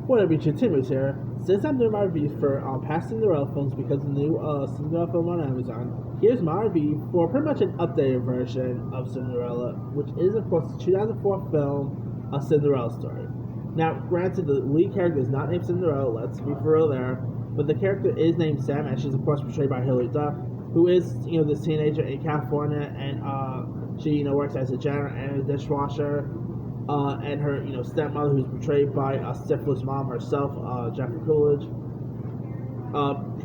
What up, YouTube? Timmy's here. Since I'm doing my review for past Cinderella films because of the new Cinderella film on Amazon, here's my review for pretty much an updated version of Cinderella, which is, of course, the 2004 film, A Cinderella Story. Now, granted, the lead character is not named Cinderella, let's be for real there, but the character is named Sam, and she's, of course, portrayed by Hilary Duff, who is, this teenager in California, and she, works as a janitor and a dishwasher. And her, stepmother, who's portrayed by Syphilis mom herself, Jeffrey Coolidge.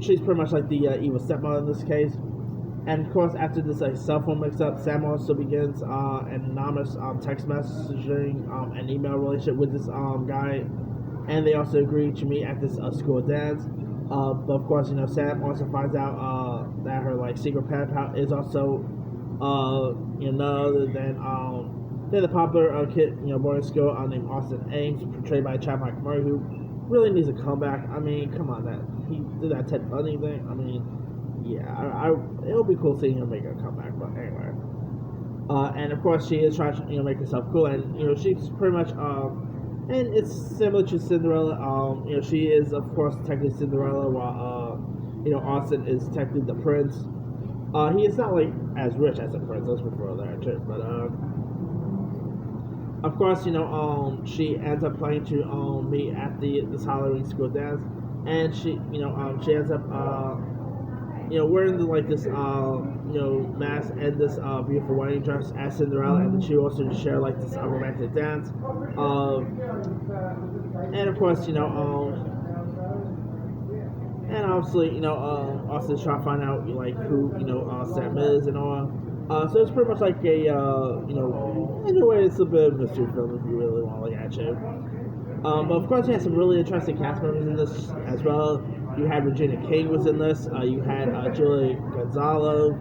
She's pretty much like the evil stepmother in this case. And of course, after this cell phone mix-up, Sam also begins an anonymous text messaging and email relationship with this guy, and they also agree to meet at this school dance. But of course, Sam also finds out that her secret pen pal is also none other than the popular kid, boarding school named Austin Ames, portrayed by Chad Mike Murray, who really needs a comeback. I mean, come on, he did that Ted Bundy thing. I mean, yeah, it'll be cool seeing him make a comeback. But anyway, and of course, she is trying to make herself cool, and she's pretty much and it's similar to Cinderella. She is, of course, technically Cinderella, while Austin is technically the prince. He is not as rich as a prince. Let's refer to that too, but of course, she ends up planning to meet at this Halloween school dance, and she ends up wearing this mask and this beautiful wedding dress as Cinderella, and then she also share this romantic dance, and of course and obviously also trying to find out who Sam is and all. So it's pretty much like a, in a way, it's a bit of a mystery film if you really want to look at it. But of course, you had some really interesting cast members in this as well. You had Regina King was in this. You had Julie Gonzalo,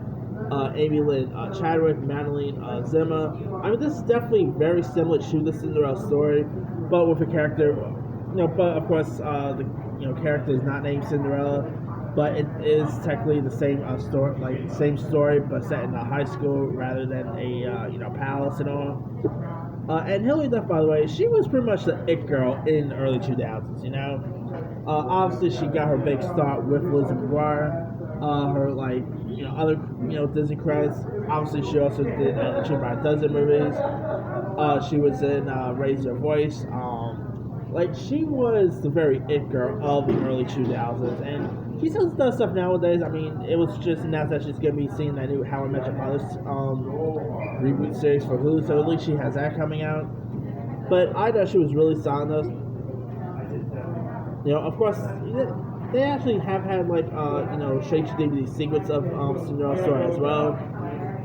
Amy Lynn Chadwick, Madeline Zimmer. I mean, this is definitely very similar to the Cinderella story, but with a character, but of course, the character is not named Cinderella. But it is technically the same same story, but set in a high school rather than a palace and all. And Hilary Duff, by the way, she was pretty much the it girl in the early 2000s. Obviously she got her big start with Lizzie McGuire. Her other Disney credits. Obviously she also did she about a dozen movies. She was in Raise Your Voice. She was the very it girl of the early 2000s, and she still does stuff nowadays. I mean, it was just announced that she's going to be seeing that new How I Met Your Mother reboot series for Hulu, so at least she has that coming out. But I thought she was really solid. Of course, they actually have had straight to DVD sequels of Cinderella Story as well.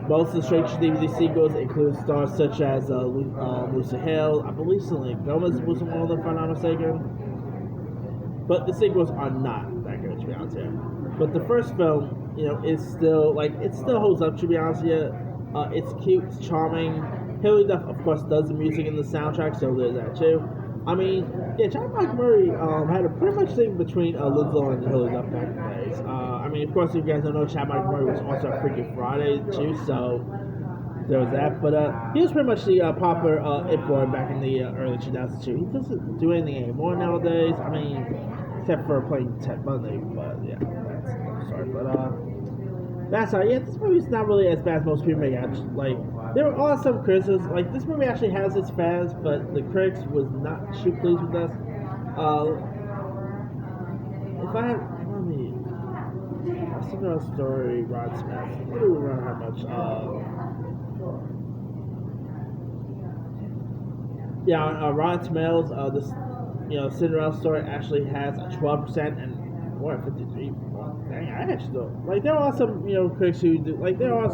Most of the straight to DVD sequels include stars such as Lucy Hale. I believe Selena Gomez was one of them, if I'm not mistaken. But the sequels are not that good, to be honest here. But the first film, is still it still holds up, to be honest with you. It's cute, it's charming. Hilary Duff, of course, does the music in the soundtrack, so there's that too. I mean, yeah, Chad Mike Murray had a pretty much thing between Lindsay and Hilary Duff back in the days. I mean, of course, if you guys don't know, Chad Mike Murray was also a Freaky Friday too, so there was that. But he was pretty much the popular it boy back in the early 2000s too. He doesn't do anything anymore nowadays. I mean, except for playing Ted Bundy, but yeah, I'm sorry, but that's how. Yeah, this movie's not really as bad as most people make it. There are some criticisms. This movie actually has its fans, but the critics was not too pleased with this. If I have, Cinderella Story, Rod Smith. I don't remember how much. Rotten Tomatoes. This Cinderella Story actually has a 12% and 53. Dang, I actually don't. There are some critics who do there are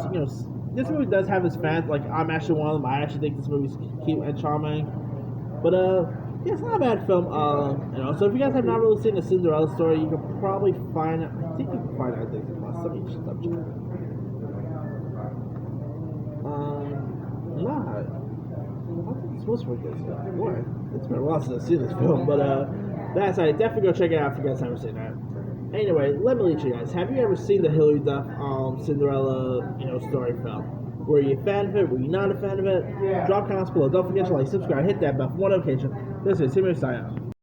this movie does have its fans. I'm actually one of them. I actually think this movie's cute and charming. But yeah, it's not a bad film. So if you guys have not really seen the Cinderella Story, you can probably find it. I think you can find it. I think let me just double check. Not. I think it's supposed to be this. Boy, it's been a while since I've seen this film, but that's right. Definitely go check it out if you guys haven't seen that. Anyway, let me lead you guys. Have you ever seen the Hilary Duff Cinderella story film? Were you a fan of it? Were you not a fan of it? Yeah. Drop comments below. Don't forget to like, subscribe, hit that bell for more notification. This is Timmy signing out.